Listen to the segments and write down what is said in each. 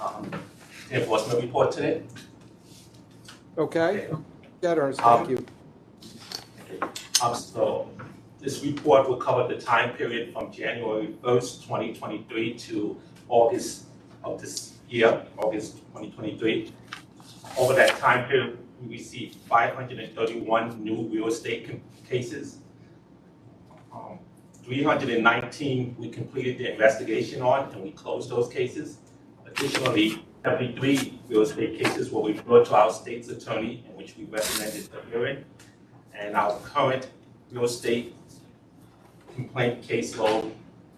um, the enforcement report today. Okay. Yeah, Ernest, thank you. So this report will cover the time period from January 1st, 2023 to August of this year, August 2023. Over that time period, we received 531 new real estate cases. 319 we completed the investigation on, and we closed those cases. Additionally, 73 real estate cases were referred to our state's attorney, in which we recommended the hearing. And our current real estate complaint caseload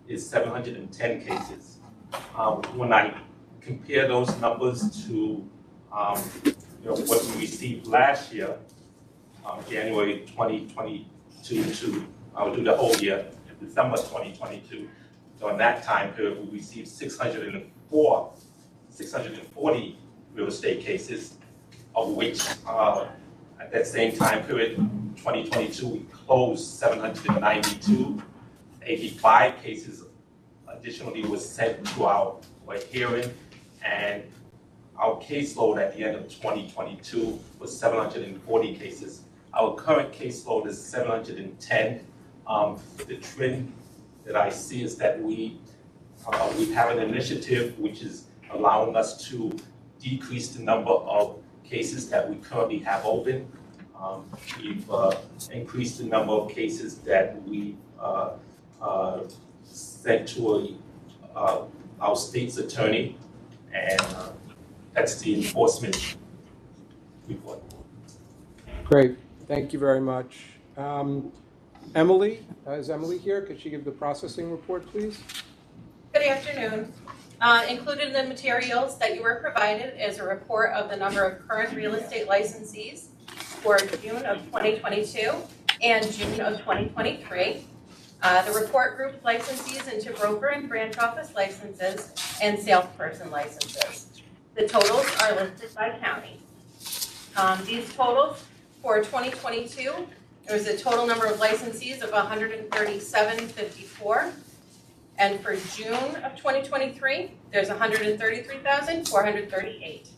is 710 cases. When I compare those numbers to what we received last year, January 2022 to I'll do the whole year, December 2022. During that time period, we received 640 real estate cases, of which at that same time period, 2022, we closed 792. 85 cases additionally was sent to our hearing, and our caseload at the end of 2022 was 740 cases. Our current caseload is 710. The trend that I see is that we have an initiative which is allowing us to decrease the number of cases that we currently have open. We've increased the number of cases that we sent to our state's attorney, and that's the enforcement report. Great. Thank you very much. Emily, is Emily here? Could she give the processing report, please? Good afternoon. Included in the materials that you were provided is a report of the number of current real estate licensees for June of 2022 and June of 2023. The report grouped licensees into broker and branch office licenses and salesperson licenses. The totals are listed by county. These totals for 2022, there was a total number of licensees of 137,054. And for June of 2023, there's 133,438.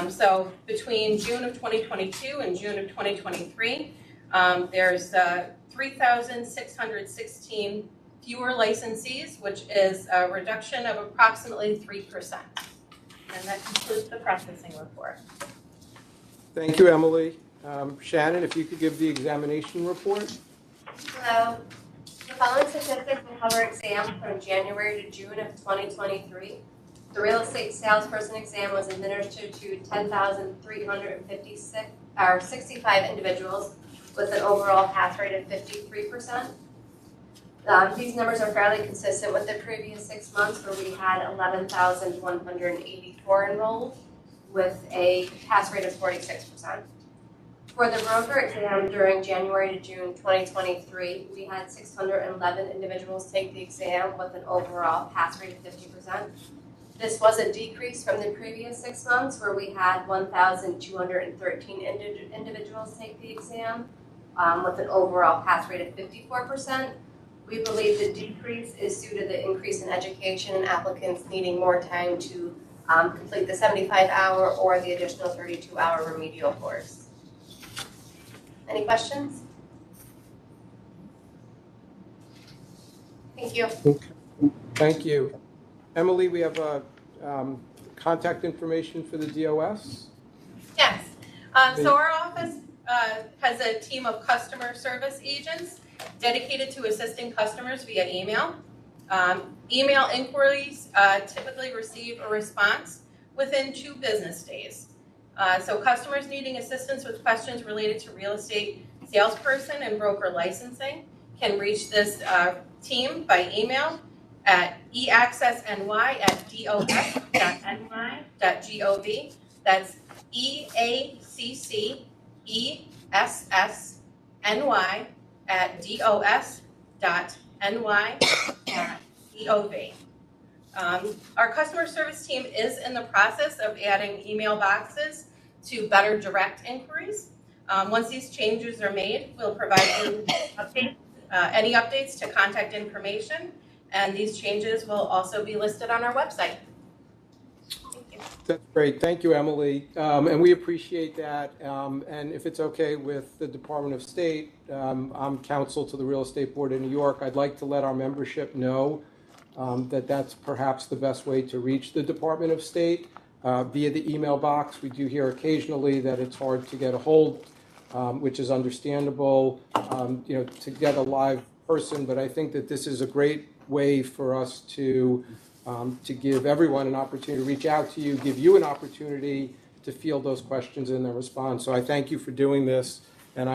So between June of 2022 and June of 2023, there's 3,616 fewer licensees, which is a reduction of approximately 3%. And that concludes the processing report. Thank you, Emily. Shannon, if you could give the examination report. Hello. The following statistics will cover exams from January to June of 2023. The real estate salesperson exam was administered to 10,365 individuals with an overall pass rate of 53%. These numbers are fairly consistent with the previous 6 months, where we had 11,184 enrolled with a pass rate of 46%. For the broker exam during January to June 2023, we had 611 individuals take the exam with an overall pass rate of 50%. This was a decrease from the previous 6 months, where we had 1,213 individuals take the exam with an overall pass rate of 54%. We believe the decrease is due to the increase in education and applicants needing more time to complete the 75-hour or the additional 32-hour remedial course. Any questions? Thank you. Thank you. Emily, we have contact information for the DOS. Yes. So our office has a team of customer service agents dedicated to assisting customers via email. Email inquiries typically receive a response within 2 business days. So customers needing assistance with questions related to real estate salesperson and broker licensing can reach this team by email at eaccessny@dos.ny.gov. That's eaccessny@dos.ny.gov. Our customer service team is in the process of adding email boxes to better direct inquiries. Once these changes are made, we'll provide you any updates to contact information, and these changes will also be listed on our website. That's great. Thank you, Emily. And we appreciate that. And if it's okay with the Department of State, I'm counsel to the Real Estate Board of New York. I'd like to let our membership know that that's perhaps the best way to reach the Department of State via the email box. We do hear occasionally that it's hard to get a hold, which is understandable, to get a live person. But I think that this is a great way for us to give everyone an opportunity to reach out to you, give you an opportunity to field those questions and then respond. So I thank you for doing this, and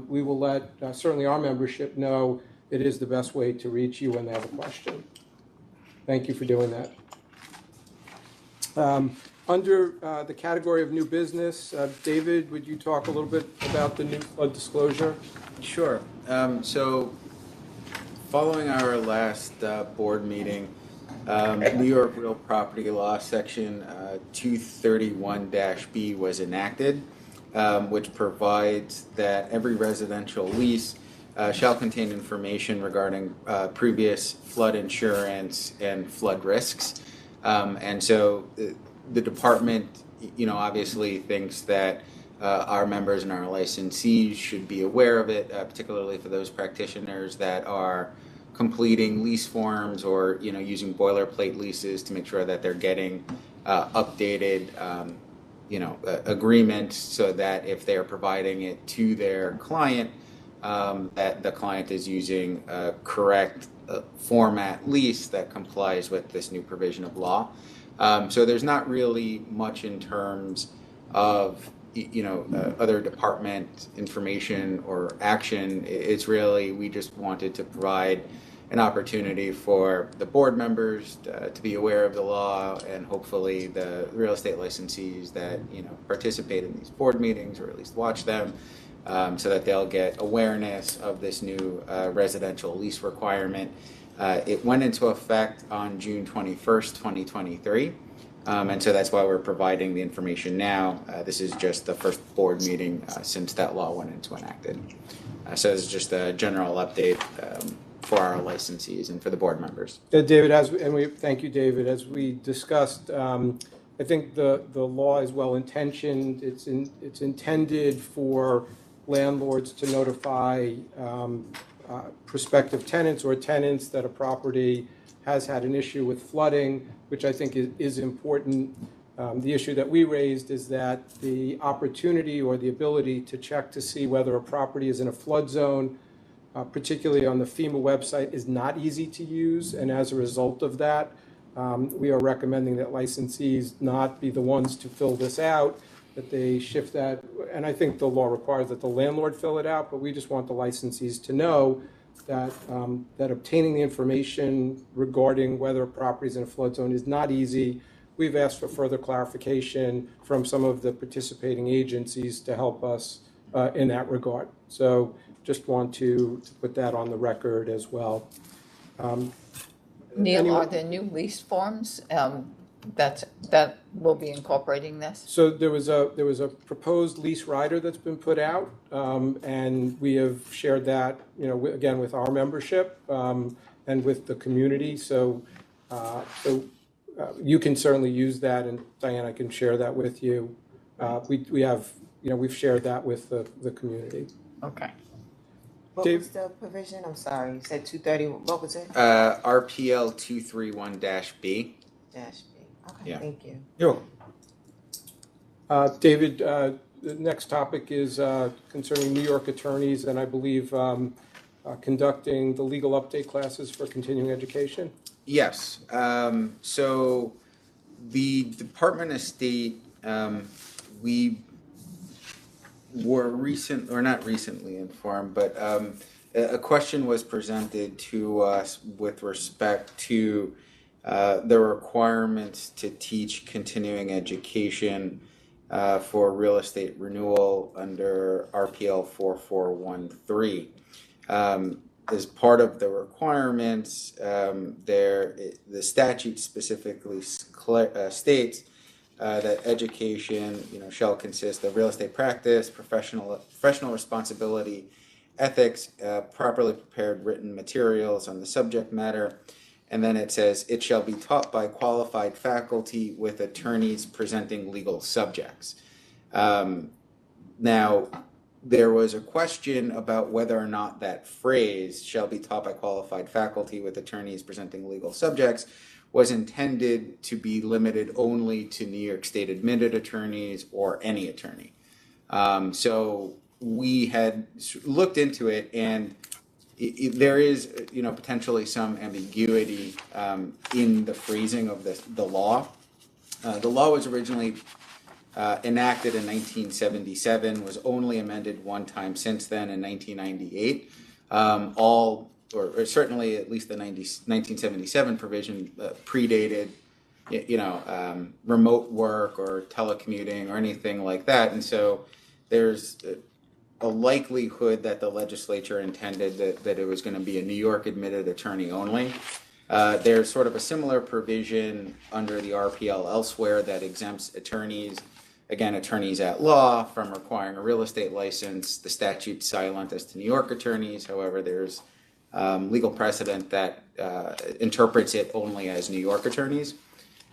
we will let certainly our membership know it is the best way to reach you when they have a question. Thank you for doing that. Under the category of new business, David, would you talk a little bit about the new flood disclosure? Sure. So following our last board meeting, New York Real Property Law Section 231-B was enacted, which provides that every residential lease shall contain information regarding previous flood insurance and flood risks. And so the department, obviously thinks that our members and our licensees should be aware of it, particularly for those practitioners that are completing lease forms or using boilerplate leases to make sure that they're getting updated agreements, so that if they are providing it to their client, that the client is using a correct format lease that complies with this new provision of law. So there's not really much in terms of other department information or action. It's really, we just wanted to provide an opportunity for the board members to be aware of the law, and hopefully the real estate licensees that participate in these board meetings, or at least watch them, so that they'll get awareness of this new residential lease requirement. It went into effect on June 21st, 2023. And so that's why we're providing the information now. This is just the first board meeting since that law went into enacted. So this is just a general update for our licensees and for the board members. David, thank you, David. As we discussed, I think the law is well intentioned. It's intended for landlords to notify prospective tenants or tenants that a property has had an issue with flooding, which I think is important. The issue that we raised is that the opportunity or the ability to check to see whether a property is in a flood zone, particularly on the FEMA website, is not easy to use. And as a result of that, we are recommending that licensees not be the ones to fill this out, that they shift that. And I think the law requires that the landlord fill it out, but we just want the licensees to know that that obtaining the information regarding whether a property is in a flood zone is not easy. We've asked for further clarification from some of the participating agencies to help us in that regard. So just want to put that on the record as well. Neil, are there new lease forms that will be incorporating this? So there was a proposed lease rider that's been put out, and we have shared that, again, with our membership and with the community. So you can certainly use that, and Diane, I can share that with you. We've shared that with the community. Okay. What Dave? was the provision? I'm sorry, you said 230, what was it? RPL 231-B. Dash B. Okay, Yeah. thank you. You're welcome. David, the next topic is concerning New York attorneys, and I believe conducting the legal update classes for continuing education. Yes. So the Department of State, we were not recently informed, but a question was presented to us with respect to the requirements to teach continuing education for real estate renewal under RPL 4413. As part of the requirements, the statute specifically states that education, shall consist of real estate practice, professional responsibility, ethics, properly prepared written materials on the subject matter, And then it says, it shall be taught by qualified faculty with attorneys presenting legal subjects. Now, there was a question about whether or not that phrase, shall be taught by qualified faculty with attorneys presenting legal subjects, was intended to be limited only to New York State admitted attorneys or any attorney. So we had looked into it, and there is, potentially some ambiguity in the phrasing of the law. The law was originally enacted in 1977, was only amended one time since then in 1998. Or certainly at least the 1977 provision predated, remote work or telecommuting or anything like that. And so there's a likelihood that the legislature intended that it was going to be a New York admitted attorney only. There's sort of a similar provision under the RPL elsewhere that exempts attorneys, again, attorneys at law, from requiring a real estate license. The statute's silent as to New York attorneys. However, there's legal precedent that interprets it only as New York attorneys.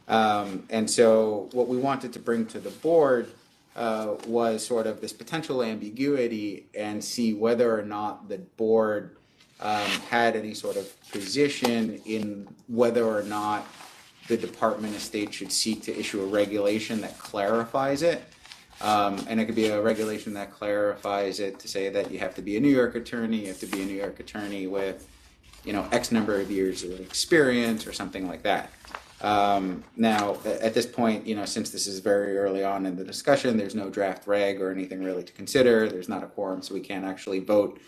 And so what we wanted to bring to the board was sort of this potential ambiguity and see whether or not the board had any sort of position in whether or not the Department of State should seek to issue a regulation that clarifies it. And it could be a regulation that clarifies it to say that you have to be a New York attorney, you have to be a New York attorney with, X number of years of experience or something like that. Now, at this point, since this is very early on in the discussion, there's no draft reg or anything really to consider. There's not a quorum, so we can't actually vote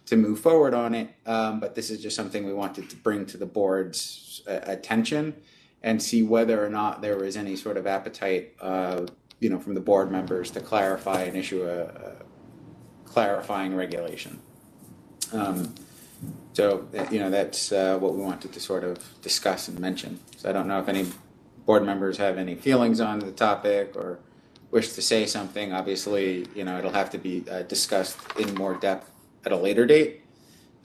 to move forward on it. But this is just something we wanted to bring to the board's attention and see whether or not there was any sort of appetite, from the board members to clarify and issue a clarifying regulation. So, that's what we wanted to sort of discuss and mention. So I don't know if any board members have any feelings on the topic or wish to say something. Obviously, it'll have to be discussed in more depth at a later date.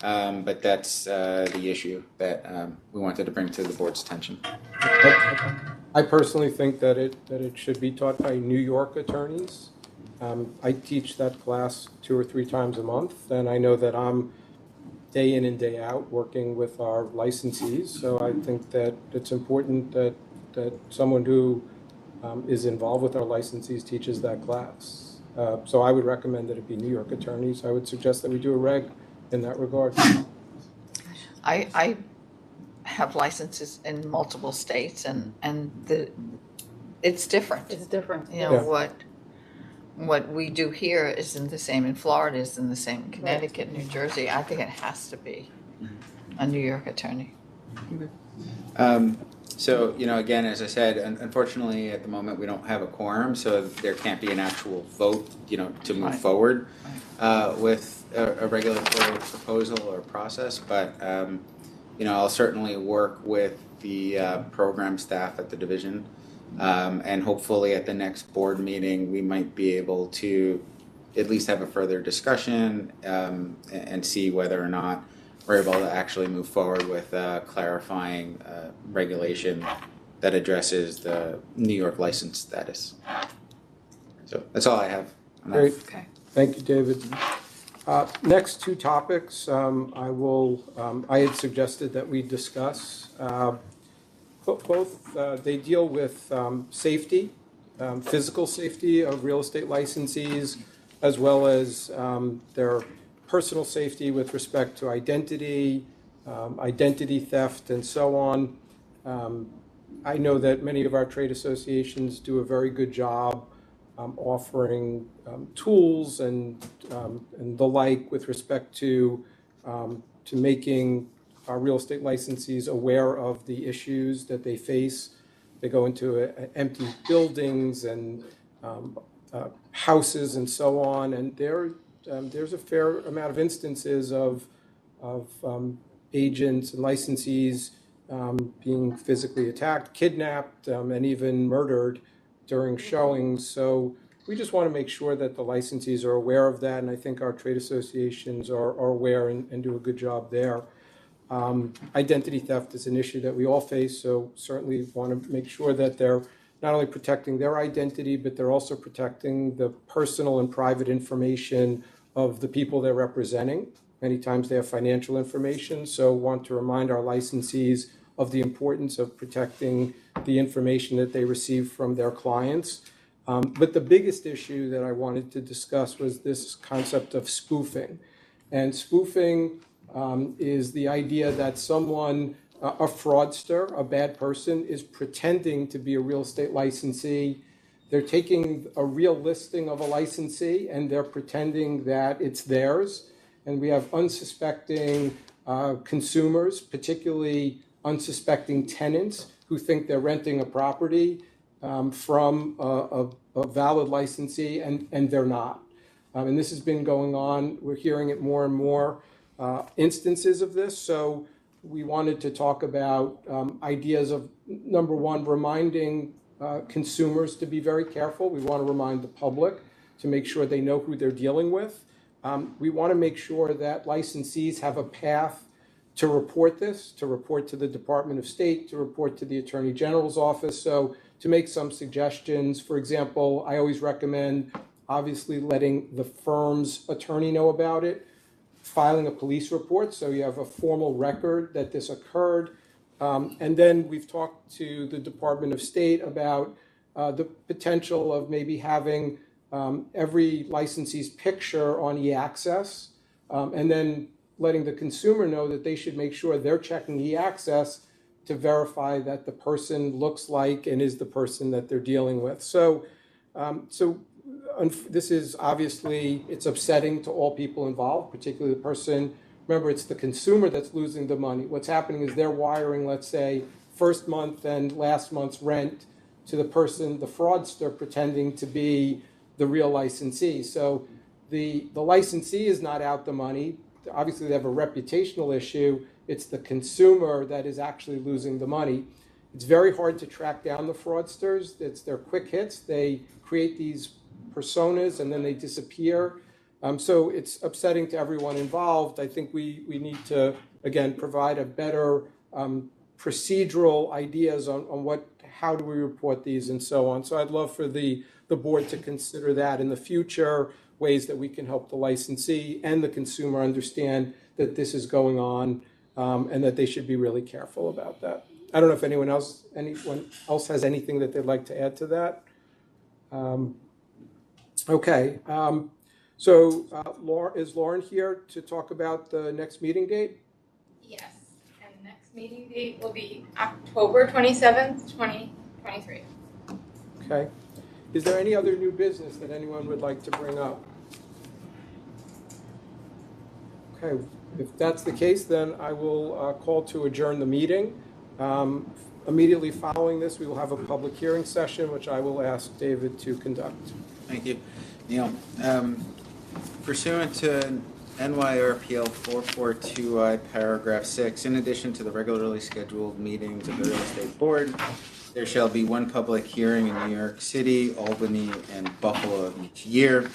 But that's the issue that we wanted to bring to the board's attention. I personally think that it should be taught by New York attorneys. I teach that class 2 or 3 times a month, and I know that I'm day in and day out working with our licensees. So I think that it's important that someone who is involved with our licensees teaches that class. So I would recommend that it be New York attorneys. I would suggest that we do a reg in that regard. I have licenses in multiple states, and it's different. It's different. What we do here isn't the same in Florida, isn't the same in Connecticut, New Jersey. I think it has to be a New York attorney. So, again, as I said, unfortunately, at the moment, we don't have a quorum, so there can't be an actual vote, to move forward with a regulatory proposal or process. But, I'll certainly work with the program staff at the division. And hopefully at the next board meeting, we might be able to at least have a further discussion and see whether or not we're able to actually move forward with clarifying regulation that addresses the New York license status. So that's all I have on that. Great. Okay. Thank you, David. Next 2 topics, I had suggested that we discuss. Both, they deal with safety, physical safety of real estate licensees, as well as their personal safety with respect to identity, identity theft, and so on. I know that many of our trade associations do a very good job offering tools and the like with respect to making our real estate licensees aware of the issues that they face. They go into empty buildings and houses and so on, and there's a fair amount of instances of agents and licensees being physically attacked, kidnapped, and even murdered during showings. So we just want to make sure that the licensees are aware of that, and I think our trade associations are aware and do a good job there. Identity theft is an issue that we all face, so certainly want to make sure that they're not only protecting their identity, but they're also protecting the personal and private information of the people they're representing. Many times they have financial information, so want to remind our licensees of the importance of protecting the information that they receive from their clients. But the biggest issue that I wanted to discuss was this concept of spoofing. And spoofing is the idea that someone, a fraudster, a bad person, is pretending to be a real estate licensee. They're taking a real listing of a licensee and they're pretending that it's theirs. And we have unsuspecting consumers, particularly unsuspecting tenants, who think they're renting a property from a valid licensee, and they're not. And this has been going on. We're hearing it more and more instances of this. So we wanted to talk about ideas of, number one, reminding consumers to be very careful. We want to remind the public to make sure they know who they're dealing with. We want to make sure that licensees have a path to report this, to report to the Department of State, to report to the Attorney General's office. So to make some suggestions, for example, I always recommend obviously letting the firm's attorney know about it, filing a police report so you have a formal record that this occurred. And then we've talked to the Department of State about the potential of maybe having every licensee's picture on e-access, and then letting the consumer know that they should make sure they're checking e-access to verify that the person looks like and is the person that they're dealing with. So this is obviously, it's upsetting to all people involved, particularly the person. Remember, it's the consumer that's losing the money. What's happening is they're wiring, let's say, first month and last month's rent to the person, the fraudster, pretending to be the real licensee. So the licensee is not out the money. Obviously, they have a reputational issue. It's the consumer that is actually losing the money. It's very hard to track down the fraudsters. It's their quick hits. They create these personas and then they disappear. So it's upsetting to everyone involved. I think we need to, again, provide a better procedural ideas on how do we report these and so on. So I'd love for the board to consider that in the future, ways that we can help the licensee and the consumer understand that this is going on, and that they should be really careful about that. I don't know if anyone else has anything that they'd like to add to that. Okay. So is Lauren here to talk about the next meeting date? Yes, and next meeting date will be October 27th, 2023. Okay. Is there any other new business that anyone would like to bring up? Okay, if that's the case, then I will call to adjourn the meeting. Immediately following this, we will have a public hearing session, which I will ask David to conduct. Thank you, Neil. Pursuant to NYRPL 442I paragraph 6, in addition to the regularly scheduled meetings of the Real Estate Board, there shall be one public hearing in New York City, Albany, and Buffalo each year.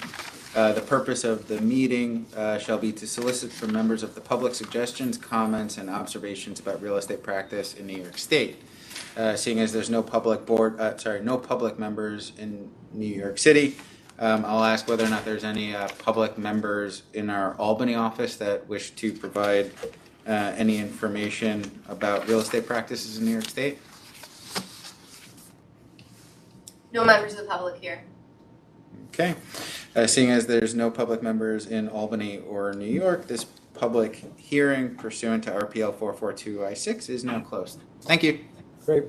The purpose of the meeting shall be to solicit from members of the public suggestions, comments, and observations about real estate practice in New York State. Seeing as there's no public members in New York City, I'll ask whether or not there's any public members in our Albany office that wish to provide any information about real estate practices in New York State. No members of the public here. Okay. Seeing as there's no public members in Albany or New York, this public hearing pursuant to RPL 442I6 is now closed. Thank you. Great.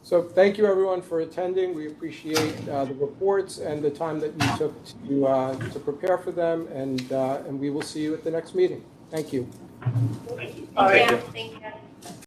So thank you, everyone, for attending. We appreciate the reports and the time that you took to prepare for them, and we will see you at the next meeting. Thank you. Thank you. Thank you. Thank you.